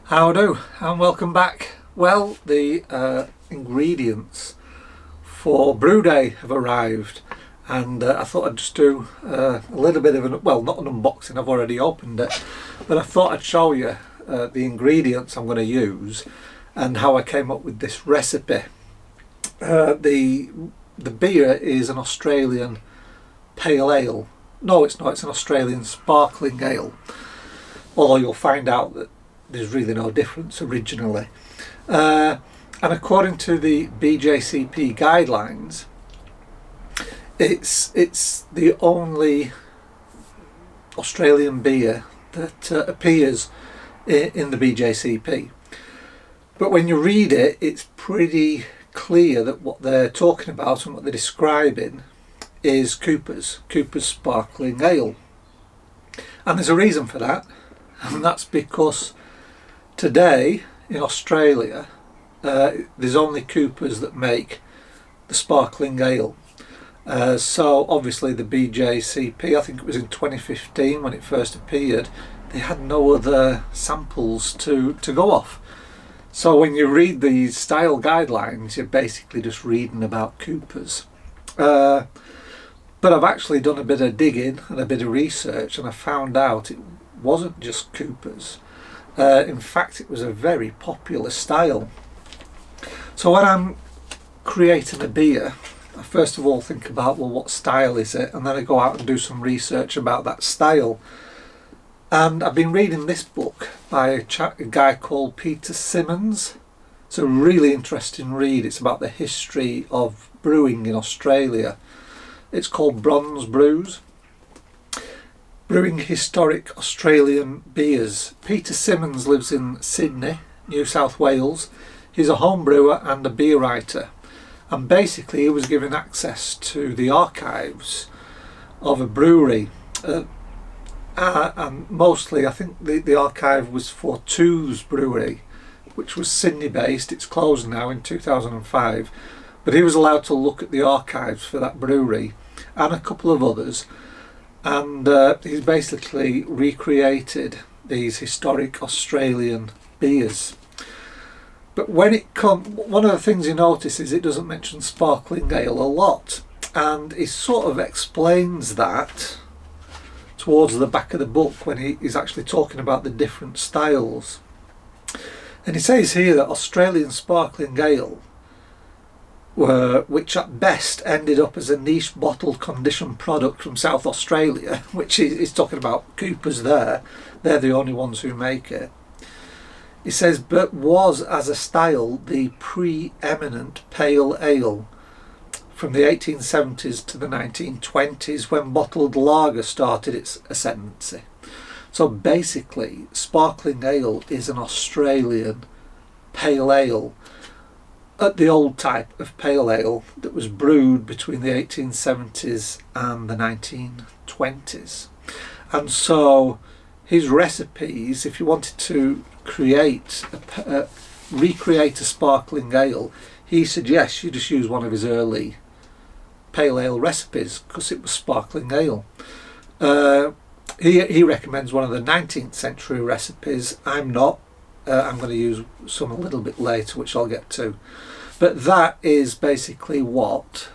How do, and welcome back. Well, the ingredients for brew day have arrived, and I thought I'd just do a little bit of not an unboxing, I've already opened it, but I thought I'd show you the ingredients I'm going to use and how I came up with this recipe. The beer is an Australian pale ale. No, it's not, it's an Australian sparkling ale, although you'll find out that there's really no difference originally. And according to the BJCP guidelines, it's the only Australian beer that appears in the BJCP. But when you read it, it's pretty clear that what they're talking about and what they're describing is Cooper's Sparkling Ale. And there's a reason for that, and that's because today in Australia there's only Cooper's that make the sparkling ale. So obviously the BJCP, I think it was in 2015 when it first appeared, they had no other samples to go off. So when you read these style guidelines, you're basically just reading about Cooper's. But I've actually done a bit of digging and a bit of research, and I found out it wasn't just Cooper's. In fact, it was a very popular style. So when I'm creating a beer, I first of all think about, well, what style is it? And then I go out and do some research about that style. And I've been reading this book by a guy called Peter Simmons. It's a really interesting read. It's about the history of brewing in Australia. It's called Bronze Brews: Brewing Historic Australian Beers. Peter Simmons lives in Sydney, New South Wales. He's a home brewer and a beer writer. And basically he was given access to the archives of a brewery. And mostly I think the archive was for Two's Brewery, which was Sydney based. It's closed now in 2005. But he was allowed to look at the archives for that brewery and a couple of others. And he's basically recreated these historic Australian beers. But when it comes, one of the things you notice is it doesn't mention sparkling ale a lot, and he sort of explains that towards the back of the book when he's actually talking about the different styles. And he says here that Australian sparkling ale, which at best ended up as a niche bottled condition product from South Australia, which he's talking about Cooper's there, they're the only ones who make it. He says, but was as a style the preeminent pale ale from the 1870s to the 1920s, when bottled lager started its ascendancy. So basically, sparkling ale is an Australian pale ale, the old type of pale ale that was brewed between the 1870s and the 1920s. And so his recipes, if you wanted to recreate a sparkling ale, he suggests you just use one of his early pale ale recipes because it was sparkling ale. He recommends one of the 19th century recipes. I'm not. I'm going to use some a little bit later, which I'll get to. But that is basically what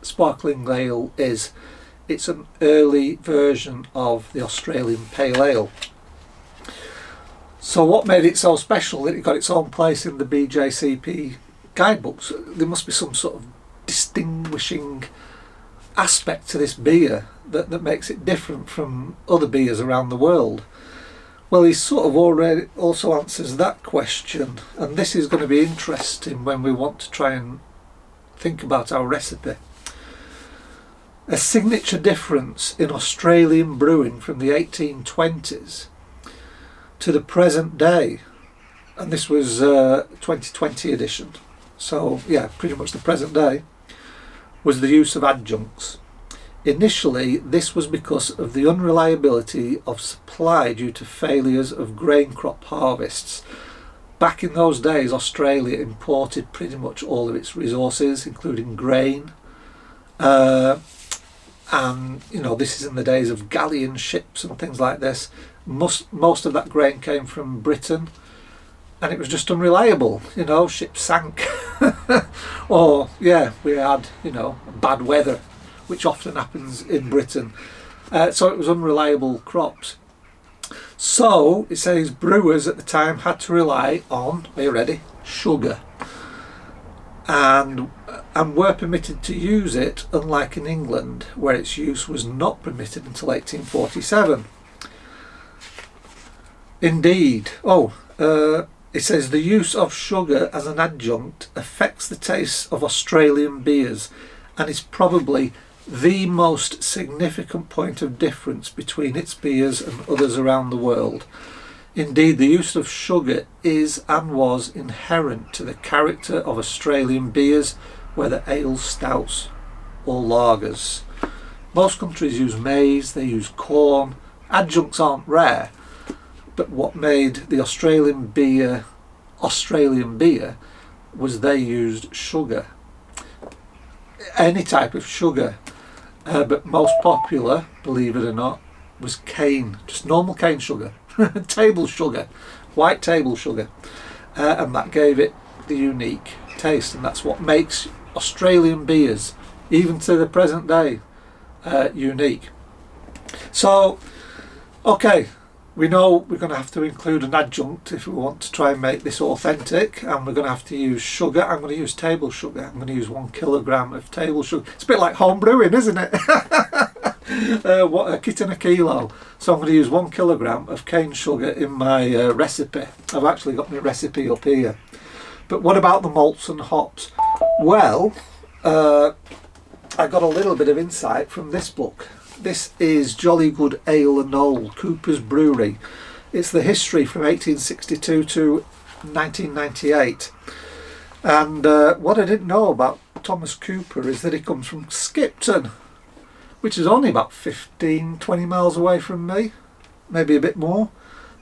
sparkling ale is. It's an early version of the Australian pale ale. So what made it so special that it got its own place in the BJCP guidebooks? There must be some sort of distinguishing aspect to this beer that makes it different from other beers around the world. Well, he sort of already also answers that question, and this is going to be interesting when we want to try and think about our recipe. A signature difference in Australian brewing from the 1820s to the present day, and this was 2020 edition, so yeah, pretty much the present day, was the use of adjuncts. Initially, this was because of the unreliability of supply due to failures of grain crop harvests. Back in those days, Australia imported pretty much all of its resources, including grain, and this is in the days of galleon ships and things like this. Most of that grain came from Britain, and it was just unreliable. Ships sank, or we had bad weather, which often happens in Britain. So it was unreliable crops. So it says brewers at the time had to rely on, are you ready, sugar, and were permitted to use it, unlike in England, where its use was not permitted until 1847. Indeed. It says the use of sugar as an adjunct affects the taste of Australian beers and is probably the most significant point of difference between its beers and others around the world. Indeed, the use of sugar is and was inherent to the character of Australian beers, whether ales, stouts or lagers. Most countries use maize, they use corn. Adjuncts aren't rare, but what made the Australian beer was they used sugar. Any type of sugar. But most popular, believe it or not, was cane, just normal cane sugar, table sugar, white table sugar, and that gave it the unique taste, and that's what makes Australian beers, even to the present day, unique. So, okay, we know we're going to have to include an adjunct if we want to try and make this authentic, and we're going to have to use sugar. I'm going to use table sugar. I'm going to use 1 kilogram of table sugar. It's a bit like home brewing, isn't it? What, a kit and a kilo. So I'm going to use 1 kilogram of cane sugar in my recipe. I've actually got my recipe up here. But what about the malts and hops? Well, I got a little bit of insight from this book. This is Jolly Good Ale and Old, Cooper's Brewery. It's the history from 1862 to 1998. And what I didn't know about Thomas Cooper is that he comes from Skipton, which is only about 15-20 miles away from me, maybe a bit more.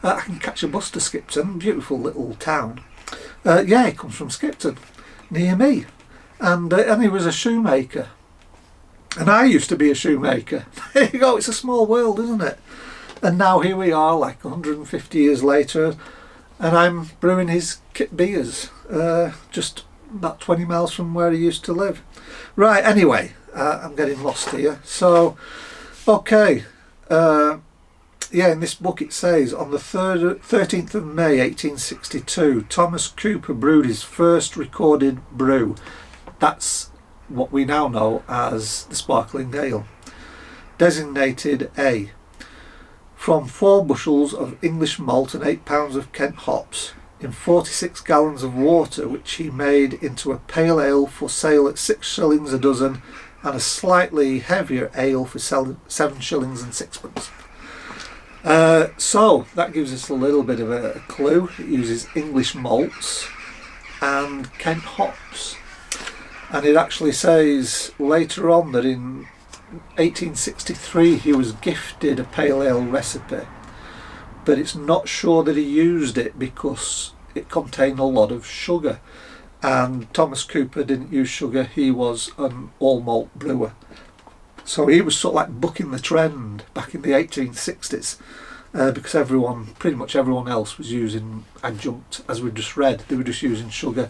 I can catch a bus to Skipton, beautiful little town. He comes from Skipton, near me. And he was a shoemaker. And I used to be a shoemaker. There you go, it's a small world, isn't it? And now here we are, like 150 years later, and I'm brewing his kit beers, just about 20 miles from where he used to live. Right, anyway, I'm getting lost here. So, okay, in this book it says, on the 13th of May 1862, Thomas Cooper brewed his first recorded brew. That's what we now know as the sparkling ale, designated A, from 4 bushels of English malt and 8 pounds of Kent hops in 46 gallons of water, which he made into a pale ale for sale at 6 shillings a dozen and a slightly heavier ale for 7 shillings and sixpence. So that gives us a little bit of a clue. It uses English malts and Kent hops. And it actually says later on that in 1863 he was gifted a pale ale recipe, but it's not sure that he used it because it contained a lot of sugar, and Thomas Cooper didn't use sugar. He was an all malt brewer, so he was sort of like bucking the trend back in the 1860s, because pretty much everyone else was using adjunct. As we just read, they were just using sugar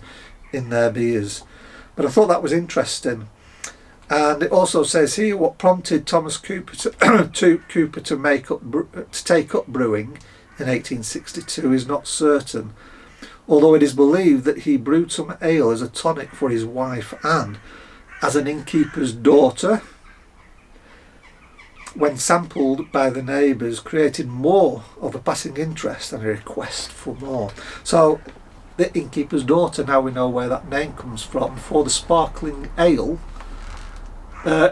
in their beers. But I thought that was interesting. And it also says here what prompted Thomas Cooper to take up brewing in 1862 is not certain, although it is believed that he brewed some ale as a tonic for his wife Anne, as an innkeeper's daughter, when sampled by the neighbours, created more of a passing interest and a request for more. So the innkeeper's daughter, now we know where that name comes from, for the sparkling ale.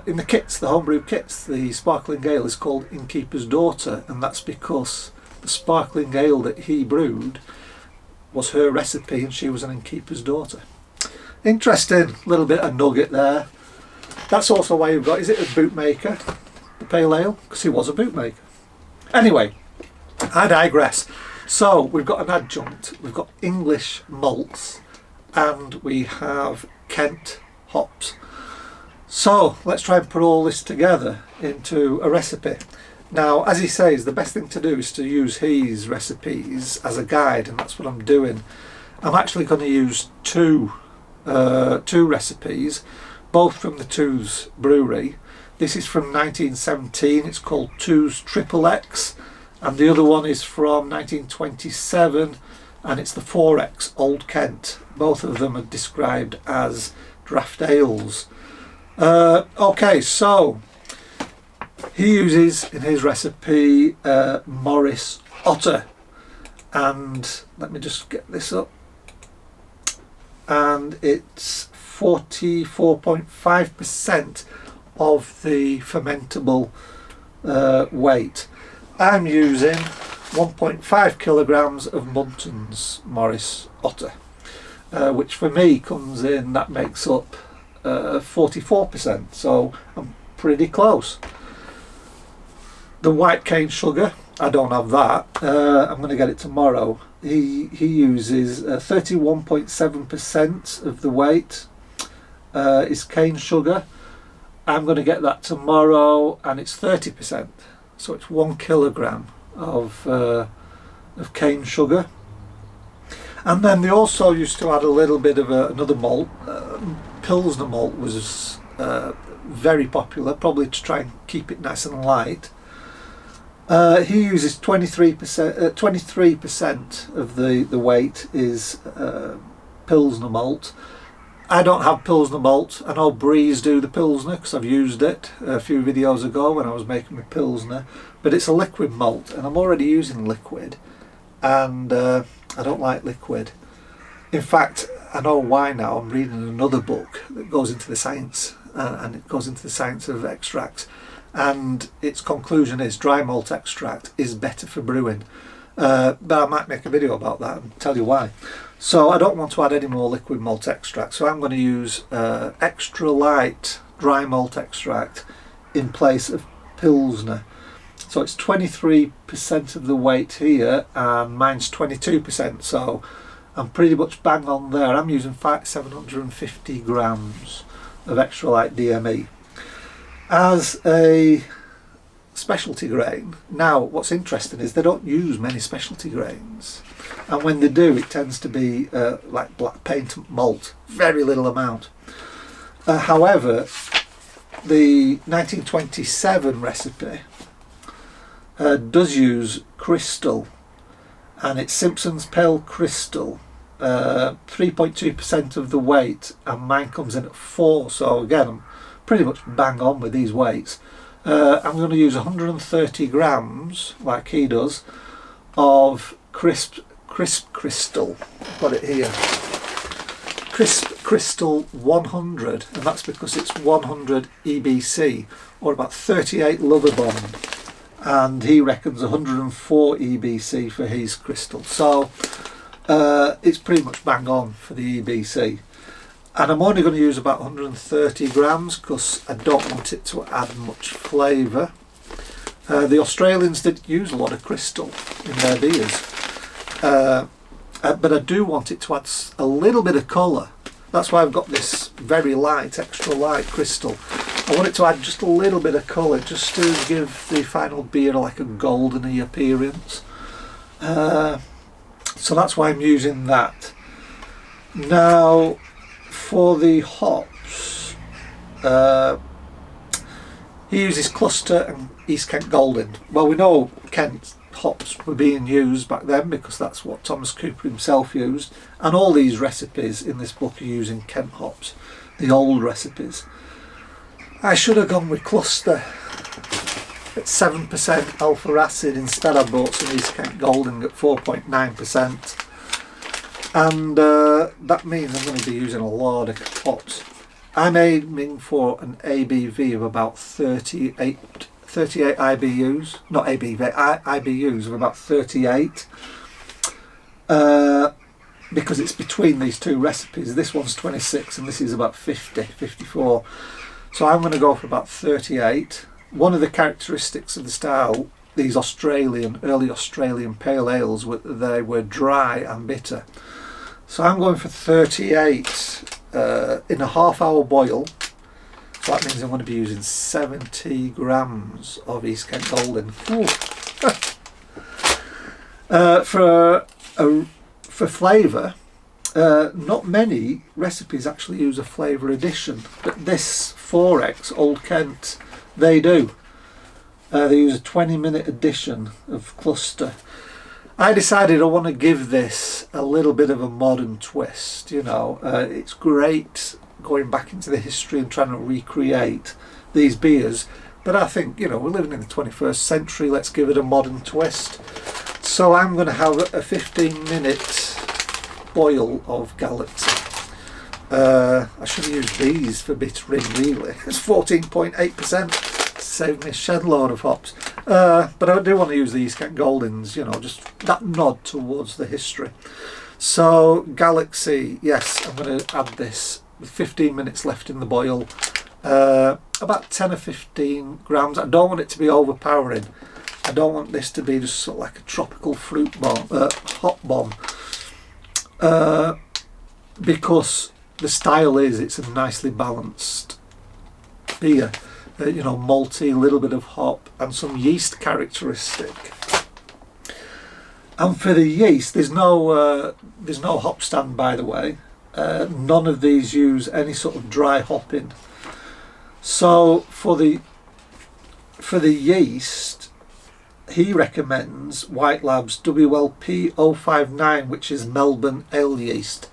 In the kits, the homebrew kits, the sparkling ale is called Innkeeper's Daughter, and that's because the sparkling ale that he brewed was her recipe and she was an innkeeper's daughter. Interesting little bit of nugget there. That's also why you've got, is it a bootmaker, the pale ale? Because he was a bootmaker. Anyway, I digress. So we've got an adjunct, we've got English malts, and we have Kent hops. So let's try and put all this together into a recipe. Now, as he says, the best thing to do is to use his recipes as a guide, and that's what I'm doing. I'm actually going to use two recipes, both from the Two's brewery. This is from 1917, it's called Two's Triple X, and the other one is from 1927, and it's the 4X Old Kent. Both of them are described as draft ales. Okay, so he uses in his recipe Morris Otter, and let me just get this up, and it's 44.5% of the fermentable weight. I'm using 1.5 kilograms of Munton's Morris Otter, which for me comes in, that makes up 44%, so I'm pretty close. The white cane sugar, I don't have that. I'm going to get it tomorrow. He uses 31.7% of the weight is cane sugar. I'm going to get that tomorrow, and it's 30%. So it's 1 kilogram of cane sugar. And then they also used to add a little bit of another malt. Pilsner malt was very popular, probably to try and keep it nice and light. He uses 23% of the weight is Pilsner malt. I don't have Pilsner malt. I know Breeze do the Pilsner because I've used it a few videos ago when I was making my Pilsner, but it's a liquid malt, and I'm already using liquid, and I don't like liquid. In fact, I know why now. I'm reading another book that goes into the science, and it goes into the science of extracts, and its conclusion is dry malt extract is better for brewing. But I might make a video about that and tell you why. So I don't want to add any more liquid malt extract, so I'm going to use extra light dry malt extract in place of Pilsner. So it's 23% of the weight here, and mine's 22%, so I'm pretty much bang on there. I'm using 750 grams of extra light DME as a specialty grain. Now, what's interesting is they don't use many specialty grains, and when they do, it tends to be like black paint malt, very little amount. However, the 1927 recipe does use crystal, and it's Simpson's Pale Crystal, 3.2% of the weight, and mine comes in at 4, so again I'm pretty much bang on with these weights. I'm going to use 130 grams, like he does, of crisp crystal. I've got it here. Crisp Crystal 100, and that's because it's 100 EBC, or about 38 Loverbond, and he reckons 104 EBC for his crystal. So it's pretty much bang on for the EBC. And I'm only going to use about 130 grams because I don't want it to add much flavour. The Australians didn't use a lot of crystal in their beers, but I do want it to add a little bit of colour. That's why I've got this very light, extra light crystal. I want it to add just a little bit of colour, just to give the final beer like a goldeny appearance. So that's why I'm using that. Now, for the hops, he uses Cluster and East Kent Golden. Well, we know Kent hops were being used back then because that's what Thomas Cooper himself used, and all these recipes in this book are using Kent hops, the old recipes. I should have gone with Cluster at 7% alpha acid. Instead I bought some East Kent Golden at 4.9%. And that means I'm going to be using a lot of hops. I'm aiming for an ABV of about 38 IBUs, not ABV, IBUs of about 38, because it's between these two recipes. This one's 26 and this is about 50, 54. So I'm going to go for about 38. One of the characteristics of the style, these early Australian pale ales, they were dry and bitter. So I'm going for 38 in a half-hour boil. So that means I'm going to be using 70 grams of East Kent Golden. For flavour, not many recipes actually use a flavour addition, but this 4X Old Kent, they do. They use a 20-minute addition of cluster. I decided I want to give this a little bit of a modern twist. You know, it's great going back into the history and trying to recreate these beers, but I think, you know, we're living in the 21st century, let's give it a modern twist. So I'm going to have a 15-minute boil of Galaxy. I should have used these for bittering really. It's 14.8%, saved me a shed load of hops. But I do want to use the East Kent Goldens, you know, just that nod towards the history. So Galaxy, yes, I'm going to add this with 15 minutes left in the boil. About 10 or 15 grams. I don't want it to be overpowering. I don't want this to be just sort of like a tropical fruit bomb, hot bomb. Because the style is, it's a nicely balanced beer. You know, malty, a little bit of hop, and some yeast characteristic. And for the yeast, there's no hop stand, by the way. None of these use any sort of dry hopping. So for the yeast, he recommends White Labs WLP 059, which is Melbourne ale yeast.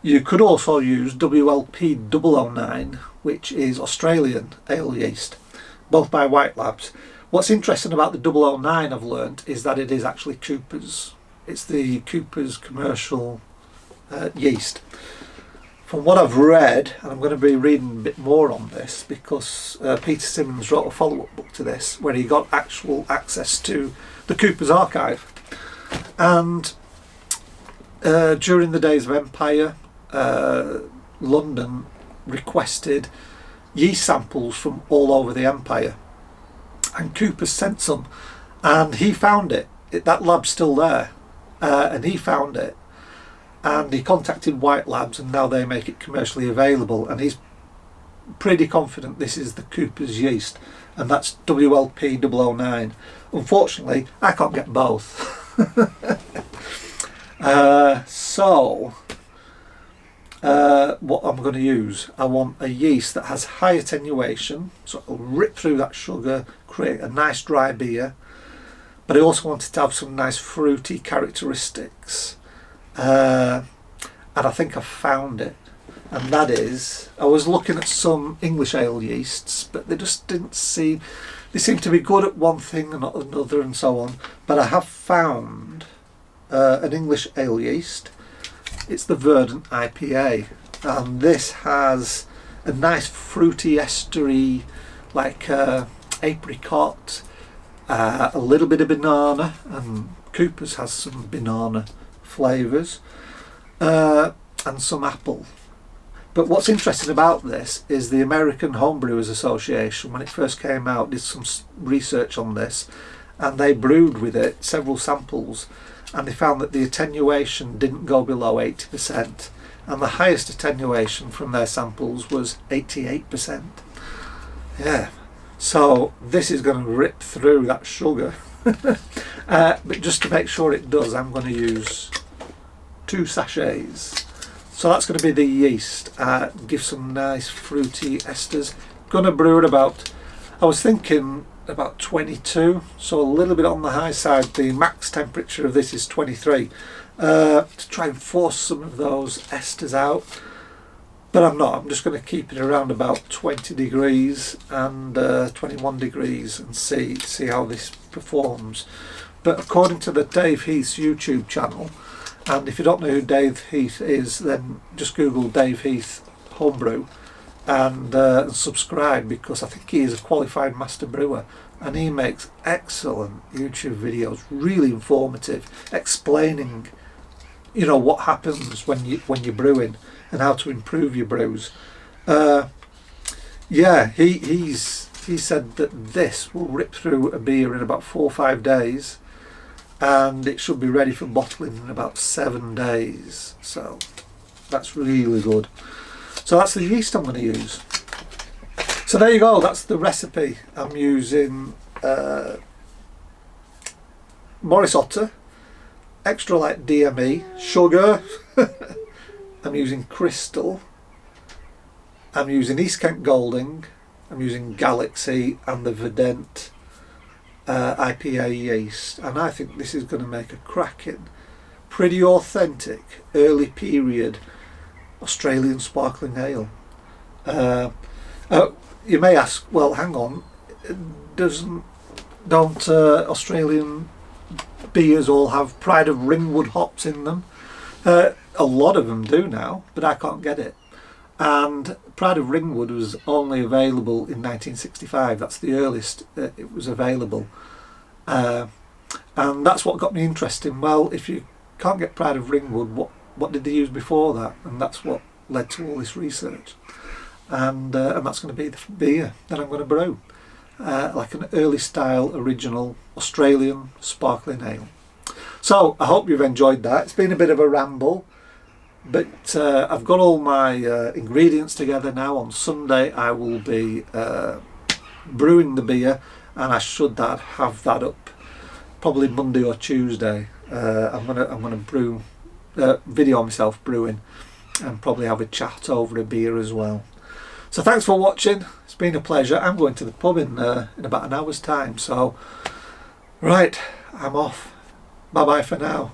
You could also use WLP 009, which is Australian ale yeast, both by White Labs. What's interesting about the 009, I've learnt, is that it is actually Cooper's. It's the Cooper's commercial yeast. From what I've read, and I'm going to be reading a bit more on this because Peter Simmons wrote a follow-up book to this where he got actual access to the Cooper's archive. And during the days of Empire, London requested yeast samples from all over the Empire, and Cooper sent some, and he found it. That lab's still there, and he found it. And he contacted White Labs, and now they make it commercially available, and he's pretty confident this is the Cooper's yeast, and that's WLP 009. Unfortunately, I can't get both. What I'm going to use, I want a yeast that has high attenuation, so it'll rip through that sugar, create a nice dry beer, but I also want it to have some nice fruity characteristics. And I think I found it, and that is, I was looking at some English ale yeasts, but they just didn't seem, they seem to be good at one thing and not another and so on, but I have found an English ale yeast. It's the Verdant IPA, and this has a nice fruity estery, like apricot, a little bit of banana, and Cooper's has some banana flavours, and some apple. But what's interesting about this is the American Homebrewers Association, when it first came out, did some research on this, and they brewed with it several samples, and they found that the attenuation didn't go below 80%, and the highest attenuation from their samples was 88%. Yeah, so this is going to rip through that sugar. But just to make sure it does, I'm going to use 2 sachets. So that's going to be the yeast. Give some nice fruity esters. Going to brew it about, I was thinking about 22, so a little bit on the high side. The max temperature of this is 23, to try and force some of those esters out. But I'm not. I'm just going to keep it around about 20 degrees and 21 degrees and see how this performs. But according to the Dave Heath's YouTube channel, and if you don't know who Dave Heath is, then just Google Dave Heath Homebrew and subscribe, because I think he is a qualified master brewer and he makes excellent YouTube videos, really informative, explaining, you know, what happens when you're brewing and how to improve your brews. Yeah, he said that this will rip through a beer in about 4 or 5 days, and it should be ready for bottling in about 7 days. So that's really good. So that's the yeast I'm going to use. So there you go, that's the recipe. I'm using Morris Otter, extra light DME, sugar, I'm using Crystal, I'm using East Kent Golding, I'm using Galaxy and the Verdant IPA yeast, and I think this is going to make a cracking, pretty authentic, early period Australian sparkling ale. You may ask, well, hang on, don't Australian beers all have Pride of Ringwood hops in them? A lot of them do now, but I can't get it. And Pride of Ringwood was only available in 1965. That's the earliest it was available. And that's what got me interested. Well, if you can't get Pride of Ringwood, what did they use before that? And that's what led to all this research. And that's going to be the beer that I'm going to brew. Like an early style original Australian sparkling ale. So I hope you've enjoyed that. It's been a bit of a ramble, but I've got all my ingredients together now. On Sunday I will be brewing the beer, and I should have that up probably Monday or Tuesday. I'm gonna brew, video myself brewing, and probably have a chat over a beer as well. So thanks for watching. It's been a pleasure. I'm going to the pub in about an hour's time. So right, I'm off. Bye bye for now.